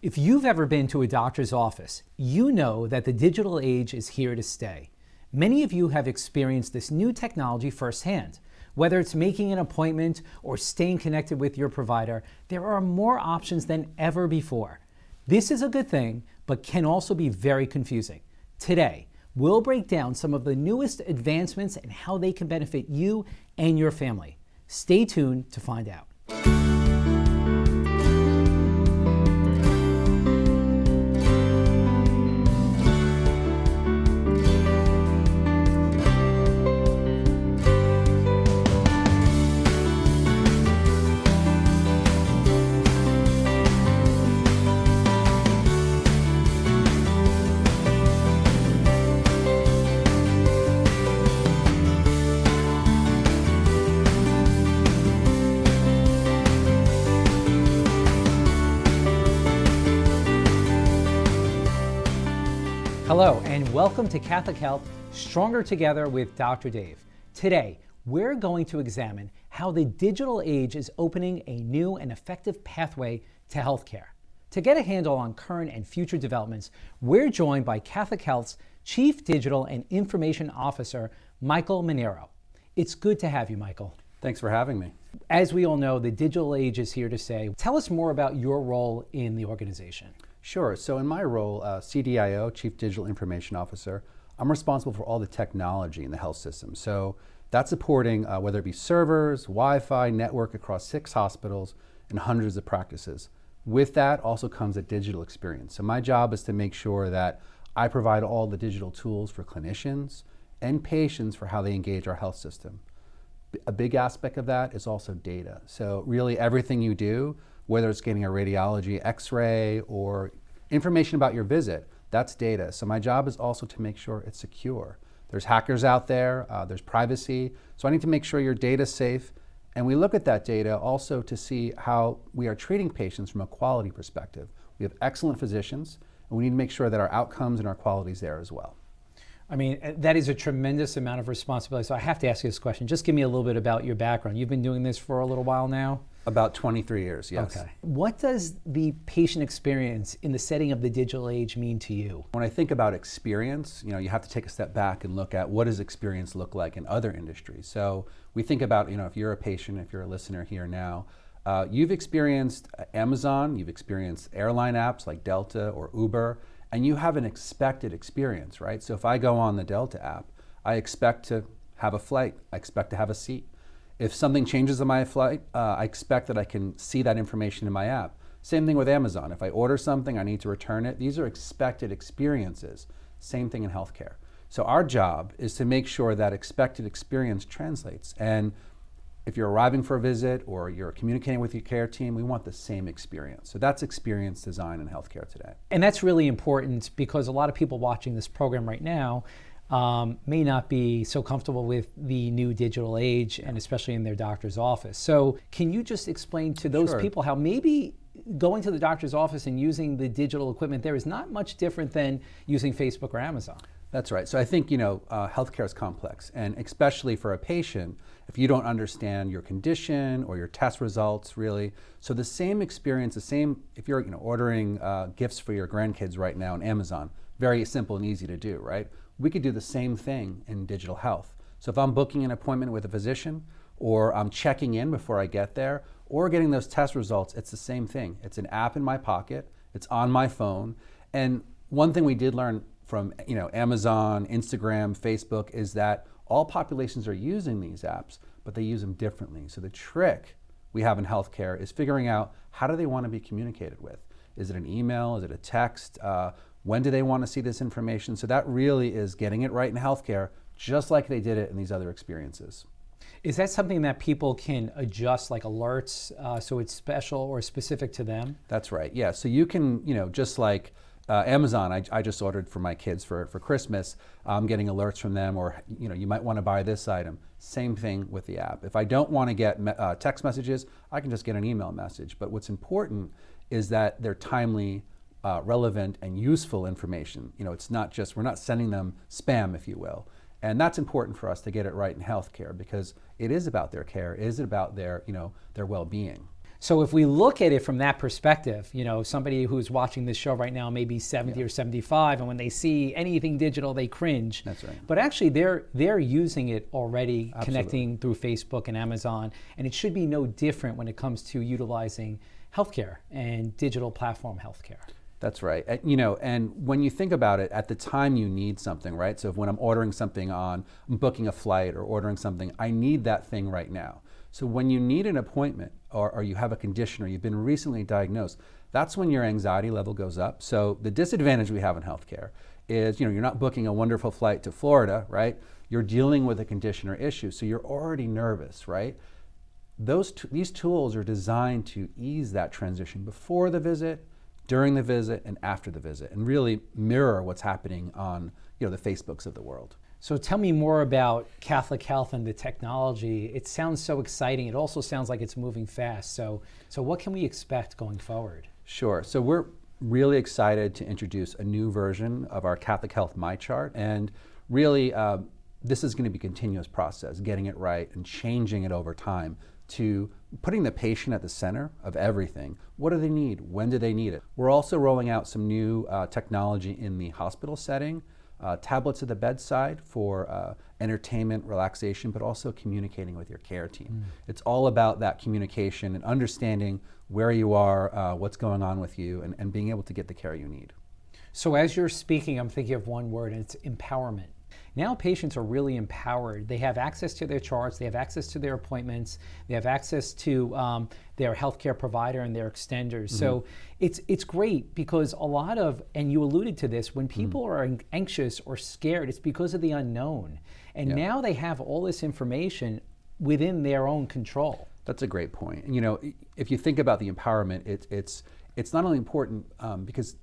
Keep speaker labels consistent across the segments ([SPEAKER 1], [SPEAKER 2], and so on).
[SPEAKER 1] If you've ever been to a doctor's office, you know that the digital age is here to stay. Many of you have experienced this new technology firsthand. Whether it's making an appointment or staying connected with your provider, there are more options than ever before. This is a good thing, but can also be very confusing. Today, we'll break down some of the newest advancements and how they can benefit you and your family. Stay tuned to find out. Hello, and welcome to Catholic Health, Stronger Together with Dr. Dave. Today, we're going to examine how the digital age is opening a new and effective pathway to healthcare. To get a handle on current and future developments, we're joined by Catholic Health's Chief Digital and Information Officer, Michael Mainiero. It's good to have you, Michael.
[SPEAKER 2] Thanks for having me.
[SPEAKER 1] As we all know, the digital age is here to stay. Tell us more about your role in the organization.
[SPEAKER 2] Sure. So in my role, CDIO, Chief Digital Information Officer, I'm responsible for all the technology in the health system. So that's supporting whether it be servers, Wi-Fi, network across 6 hospitals and hundreds of practices. With that also comes a digital experience. So my job is to make sure that I provide all the digital tools for clinicians and patients for how they engage our health system. A big aspect of that is also data. So really everything you do, whether it's getting a radiology, x-ray, or information about your visit, that's data. So my job is also to make sure it's secure. There's hackers out there, there's privacy, so I need to make sure your data's safe. And we look at that data also to see how we are treating patients from a quality perspective. We have excellent physicians, and we need to make sure that our outcomes and our quality is there as well.
[SPEAKER 1] I mean, that is a tremendous amount of responsibility. So I have to ask you this question. Just give me a little bit about your background. You've been doing this for a little while now?
[SPEAKER 2] About 23 years, yes.
[SPEAKER 1] Okay. What does the patient experience in the setting of the digital age mean to you?
[SPEAKER 2] When I think about experience, you have to take a step back and look at what does experience look like in other industries. So we think about, if you're a patient, if you're a listener here now, you've experienced Amazon, you've experienced airline apps like Delta or Uber, and you have an expected experience, right? So if I go on the Delta app, I expect to have a flight, I expect to have a seat. If something changes on my flight, I expect that I can see that information in my app. Same thing with Amazon. If I order something, I need to return it. These are expected experiences. Same thing in healthcare. So our job is to make sure that expected experience translates. And if you're arriving for a visit or you're communicating with your care team, we want the same experience. So that's experience design in healthcare today.
[SPEAKER 1] And that's really important because a lot of people watching this program right now may not be so comfortable with the new digital age, and especially in their doctor's office. So can you just explain to those people how maybe going to the doctor's office and using the digital equipment there is not much different than using Facebook or Amazon?
[SPEAKER 2] That's right. So I think, healthcare is complex, and especially for a patient, if you don't understand your condition or your test results, really. So the same experience, if you're ordering gifts for your grandkids right now on Amazon, very simple and easy to do, right? We could do the same thing in digital health. So if I'm booking an appointment with a physician, or I'm checking in before I get there, or getting those test results, it's the same thing. It's an app in my pocket, it's on my phone. And one thing we did learn from Amazon, Instagram, Facebook is that all populations are using these apps, but they use them differently. So the trick we have in healthcare is figuring out how do they want to be communicated with. Is it an email? Is it a text? When do they want to see this information? So that really is getting it right in healthcare, just like they did it in these other experiences.
[SPEAKER 1] Is that something that people can adjust, like alerts, so it's special or specific to them?
[SPEAKER 2] That's right, yeah. So you can, just like Amazon, I just ordered for my kids for Christmas. I'm getting alerts from them, or you might want to buy this item. Same thing with the app. If I don't want to get text messages, I can just get an email message. But what's important is that they're timely, relevant, and useful information. It's not just, we're not sending them spam, if you will. And that's important for us to get it right in healthcare because it is about their care, it is about their, their well-being.
[SPEAKER 1] So if we look at it from that perspective, somebody who's watching this show right now may be 70 or 75, and when they see anything digital, they cringe.
[SPEAKER 2] That's right.
[SPEAKER 1] But actually, they're using it already,
[SPEAKER 2] Absolutely.
[SPEAKER 1] connecting through Facebook and Amazon, and it should be no different when it comes to utilizing healthcare and digital platform healthcare.
[SPEAKER 2] That's right. And when you think about it, at the time you need something, right? So when I'm ordering something I'm booking a flight or ordering something, I need that thing right now. So when you need an appointment or you have a condition or you've been recently diagnosed, that's when your anxiety level goes up. So the disadvantage we have in healthcare is, you're not booking a wonderful flight to Florida, right? You're dealing with a condition or issue, so you're already nervous, right? These tools are designed to ease that transition before the visit, during the visit, and after the visit, and really mirror what's happening on the Facebooks of the world.
[SPEAKER 1] So tell me more about Catholic Health and the technology. It sounds so exciting. It also sounds like it's moving fast. So what can we expect going forward?
[SPEAKER 2] Sure. So we're really excited to introduce a new version of our Catholic Health MyChart. And really, this is going to be a continuous process, getting it right and changing it over time to putting the patient at the center of everything. What do they need? When do they need it? We're also rolling out some new technology in the hospital setting. Tablets at the bedside for entertainment, relaxation, but also communicating with your care team. It's all about that communication and understanding where you are, what's going on with you, and being able to get the care you need.
[SPEAKER 1] So as you're speaking, I'm thinking of one word, and it's empowerment. Now patients are really empowered. They have access to their charts, they have access to their appointments, they have access to their healthcare provider and their extenders. So it's great because a lot of, and you alluded to this, when people are anxious or scared, it's because of the unknown. And now they have all this information within their own control.
[SPEAKER 2] That's a great point. If you think about the empowerment, it's not only important because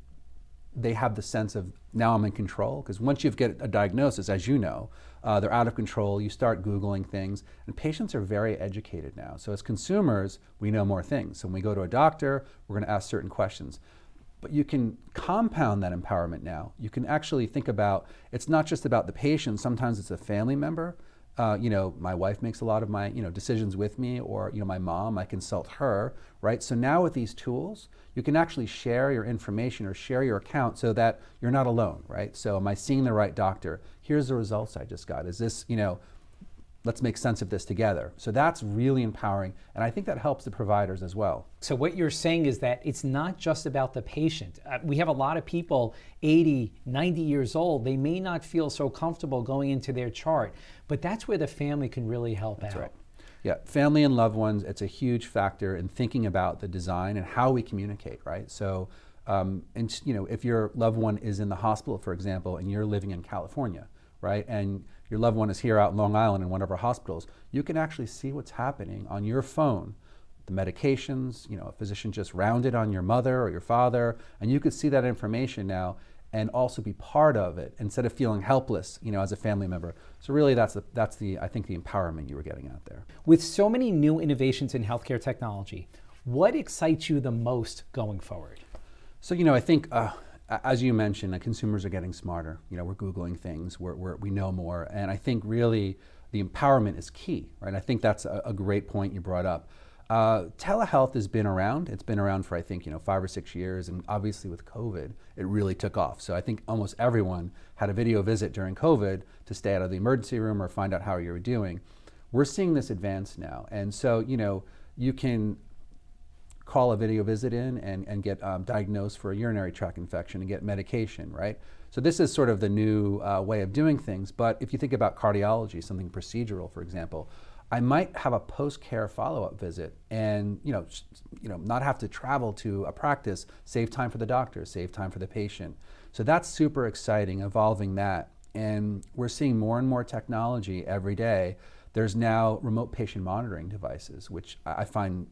[SPEAKER 2] they have the sense of, now I'm in control, because once you get a diagnosis, as you know, they're out of control, you start Googling things, and patients are very educated now. So as consumers, we know more things. So when we go to a doctor, we're going to ask certain questions. But you can compound that empowerment now. You can actually think about, it's not just about the patient, sometimes it's a family member. My wife makes a lot of my decisions with me, or my mom, I consult her, right? So now with these tools, you can actually share your information or share your account so that you're not alone, right? So am I seeing the right doctor? Here's the results I just got. Is this, let's make sense of this together. So that's really empowering, and I think that helps the providers as well.
[SPEAKER 1] So what you're saying is that it's not just about the patient. We have a lot of people, 80, 90 years old, they may not feel so comfortable going into their chart, but that's where the family can really help out.
[SPEAKER 2] That's right. Yeah, family and loved ones, it's a huge factor in thinking about the design and how we communicate, right? So, if your loved one is in the hospital, for example, and you're living in California, right, and your loved one is here out in Long Island in one of our hospitals, you can actually see what's happening on your phone, the medications, a physician just rounded on your mother or your father, and you could see that information now and also be part of it instead of feeling helpless, as a family member. So really that's the I think the empowerment you were getting at there.
[SPEAKER 1] With so many new innovations in healthcare technology, what excites you the most going forward?
[SPEAKER 2] So, I think, as you mentioned, consumers are getting smarter. We're Googling things, we know more, and I think really the empowerment is key, right? I think that's a great point you brought up. Telehealth has been around. It's been around for, I think, 5 or 6 years, and obviously with COVID, it really took off. So I think almost everyone had a video visit during COVID to stay out of the emergency room or find out how you were doing. We're seeing this advance now, and so, you can call a video visit in and get diagnosed for a urinary tract infection and get medication, right? So this is sort of the new way of doing things. But if you think about cardiology, something procedural, for example, I might have a post-care follow-up visit and not have to travel to a practice, save time for the doctor, save time for the patient. So that's super exciting, evolving that. And we're seeing more and more technology every day. There's now remote patient monitoring devices, which I find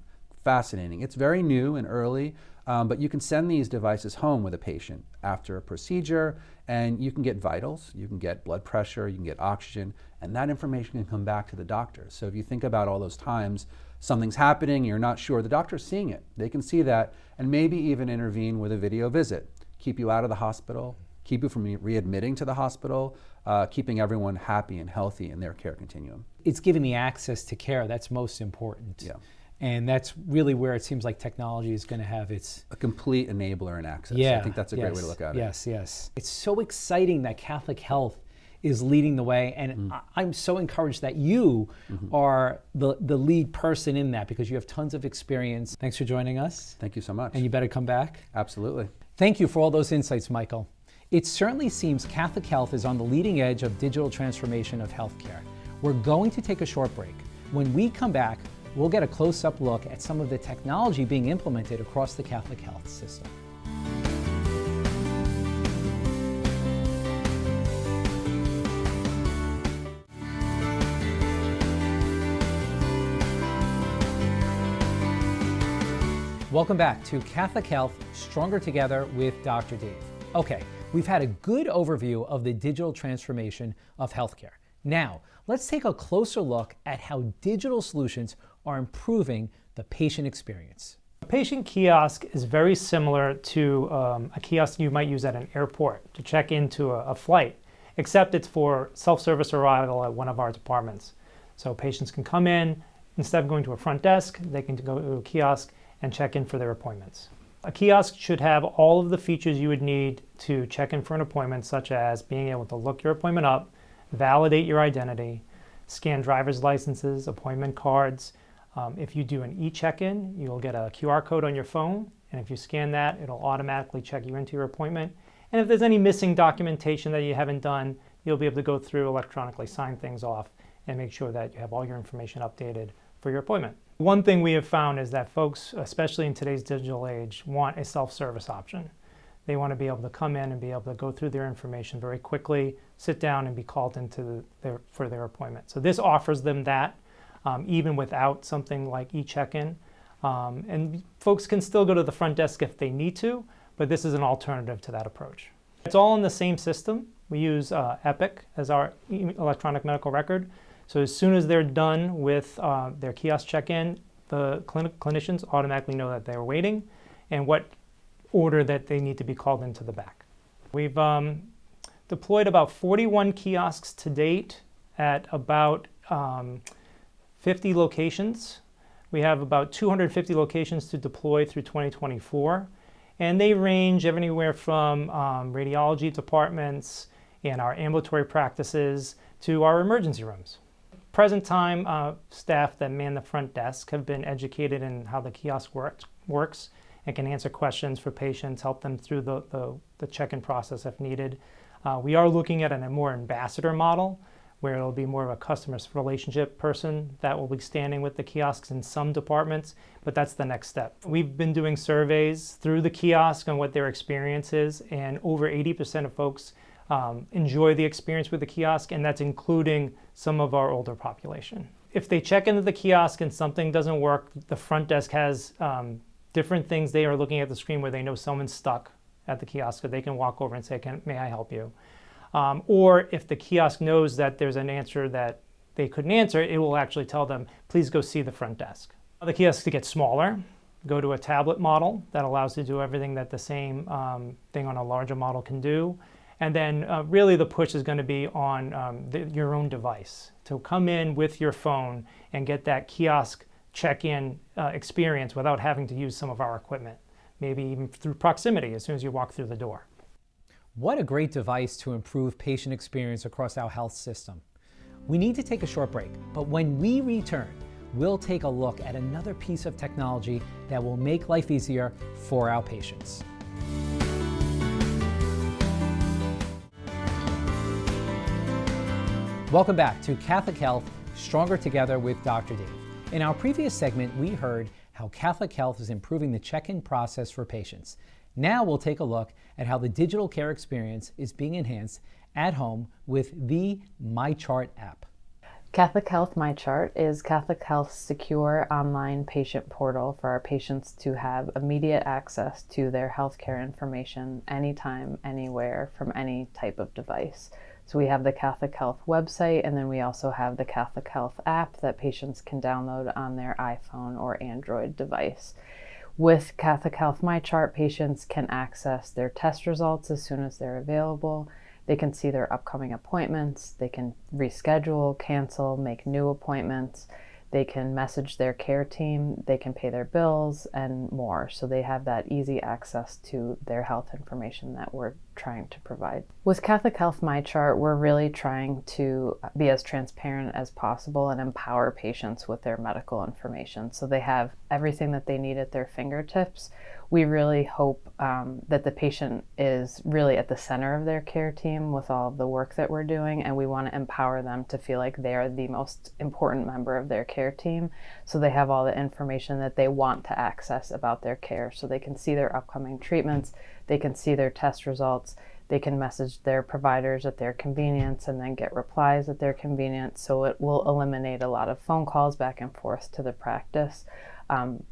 [SPEAKER 2] fascinating. It's very new and early, but you can send these devices home with a patient after a procedure, and you can get vitals, you can get blood pressure, you can get oxygen, and that information can come back to the doctor. So if you think about all those times something's happening, you're not sure, the doctor's seeing it. They can see that and maybe even intervene with a video visit, keep you out of the hospital, keep you from readmitting to the hospital, keeping everyone happy and healthy in their care continuum.
[SPEAKER 1] It's giving the access to care that's most important.
[SPEAKER 2] Yeah.
[SPEAKER 1] And that's really where it seems like technology is going to have its...
[SPEAKER 2] A complete enabler and access.
[SPEAKER 1] Yeah,
[SPEAKER 2] I think that's a great way to look at it.
[SPEAKER 1] Yes. It's so exciting that Catholic Health is leading the way, and I'm so encouraged that you are the lead person in that, because you have tons of experience. Thanks for joining us.
[SPEAKER 2] Thank you so much.
[SPEAKER 1] And you better come back.
[SPEAKER 2] Absolutely.
[SPEAKER 1] Thank you for all those insights, Michael. It certainly seems Catholic Health is on the leading edge of digital transformation of healthcare. We're going to take a short break. When we come back, we'll get a close-up look at some of the technology being implemented across the Catholic health system. Welcome back to Catholic Health, Stronger Together with Dr. Dave. Okay, we've had a good overview of the digital transformation of healthcare. Now, let's take a closer look at how digital solutions are improving the patient experience.
[SPEAKER 3] A patient kiosk is very similar to a kiosk you might use at an airport to check into a flight, except it's for self-service arrival at one of our departments. So patients can come in, instead of going to a front desk, they can go to a kiosk and check in for their appointments. A kiosk should have all of the features you would need to check in for an appointment, such as being able to look your appointment up, validate your identity, scan driver's licenses, appointment cards. If you do an e-check-in, you'll get a QR code on your phone, and if you scan that, it'll automatically check you into your appointment. And if there's any missing documentation that you haven't done, you'll be able to go through electronically, sign things off, and make sure that you have all your information updated for your appointment. One thing we have found is that folks, especially in today's digital age, want a self-service option. They want to be able to come in and be able to go through their information very quickly, sit down and be called into for their appointment. So this offers them that, even without something like e-check-in. And folks can still go to the front desk if they need to, but this is an alternative to that approach. It's all in the same system. We use Epic as our electronic medical record. So as soon as they're done with their kiosk check-in, the clinicians automatically know that they're waiting and what order that they need to be called into the back. We've deployed about 41 kiosks to date at about 50 locations. We have about 250 locations to deploy through 2024, and they range anywhere from radiology departments and our ambulatory practices to our emergency rooms. Present time, staff that man the front desk have been educated in how the kiosk works and can answer questions for patients, help them through the check-in process if needed. We are looking at a more ambassador model, where it'll be more of a customer relationship person that will be standing with the kiosks in some departments, but that's the next step. We've been doing surveys through the kiosk on what their experience is, and over 80% of folks enjoy the experience with the kiosk, and that's including some of our older population. If they check into the kiosk and something doesn't work, the front desk has different things. They are looking at the screen where they know someone's stuck at the kiosk, so they can walk over and say, may I help you? Or if the kiosk knows that there's an answer that they couldn't answer, it will actually tell them, please go see the front desk. The kiosks get smaller, go to a tablet model that allows you to do everything that the same thing on a larger model can do. And then really the push is going to be on your own device, to come in with your phone and get that kiosk check-in experience without having to use some of our equipment, maybe even through proximity as soon as you walk through the door.
[SPEAKER 1] What a great device to improve patient experience across our health system. We need to take a short break, but when we return, we'll take a look at another piece of technology that will make life easier for our patients. Welcome back to Catholic Health, Stronger Together with Dr. Dave. In our previous segment, we heard how Catholic Health is improving the check-in process for patients. Now we'll take a look at how the digital care experience is being enhanced at home with the MyChart app.
[SPEAKER 4] Catholic Health MyChart is Catholic Health's secure online patient portal for our patients to have immediate access to their healthcare information anytime, anywhere, from any type of device. So we have the Catholic Health website, and then we also have the Catholic Health app that patients can download on their iPhone or Android device. With Catholic Health MyChart, patients can access their test results as soon as they're available. They can see their upcoming appointments. They can reschedule, cancel, make new appointments. They can message their care team, they can pay their bills, and more. So they have that easy access to their health information that we're trying to provide. With Catholic Health MyChart, we're really trying to be as transparent as possible and empower patients with their medical information. So they have everything that they need at their fingertips. We really hope that the patient is really at the center of their care team with all of the work that we're doing, and we want to empower them to feel like they are the most important member of their care team, so they have all the information that they want to access about their care, so they can see their upcoming treatments, they can see their test results, they can message their providers at their convenience and then get replies at their convenience, so it will eliminate a lot of phone calls back and forth to the practice.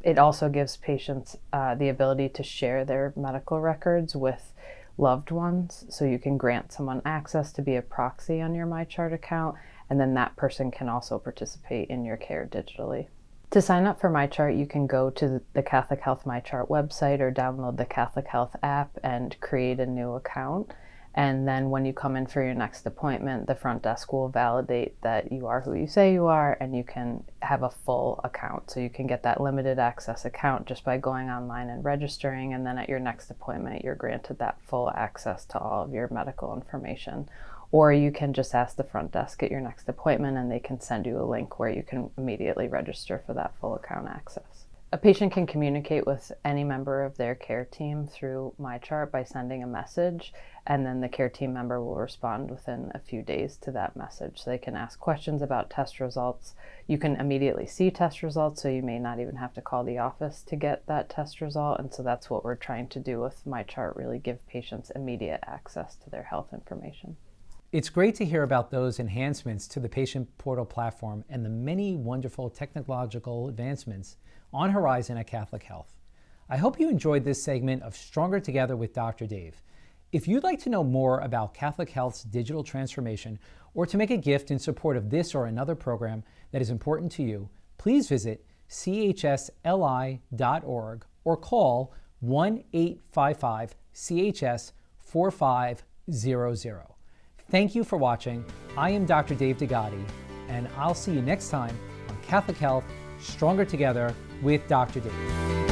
[SPEAKER 4] It also gives patients the ability to share their medical records with loved ones. So you can grant someone access to be a proxy on your MyChart account, and then that person can also participate in your care digitally. To sign up for MyChart, you can go to the Catholic Health MyChart website or download the Catholic Health app and create a new account. And then when you come in for your next appointment, the front desk will validate that you are who you say you are, and you can have a full account. So you can get that limited access account just by going online and registering, and then at your next appointment, you're granted that full access to all of your medical information. Or you can just ask the front desk at your next appointment, and they can send you a link where you can immediately register for that full account access. A patient can communicate with any member of their care team through MyChart by sending a message, and then the care team member will respond within a few days to that message. So they can ask questions about test results. You can immediately see test results, so you may not even have to call the office to get that test result. And so that's what we're trying to do with MyChart, really give patients immediate access to their health information.
[SPEAKER 1] It's great to hear about those enhancements to the patient portal platform and the many wonderful technological advancements on horizon at Catholic Health. I hope you enjoyed this segment of Stronger Together with Dr. Dave. If you'd like to know more about Catholic Health's digital transformation or to make a gift in support of this or another program that is important to you, please visit chsli.org or call 1-855-CHS-4500. Thank you for watching. I am Dr. Dave Degatti, and I'll see you next time on Catholic Health Stronger Together with Dr. Dave.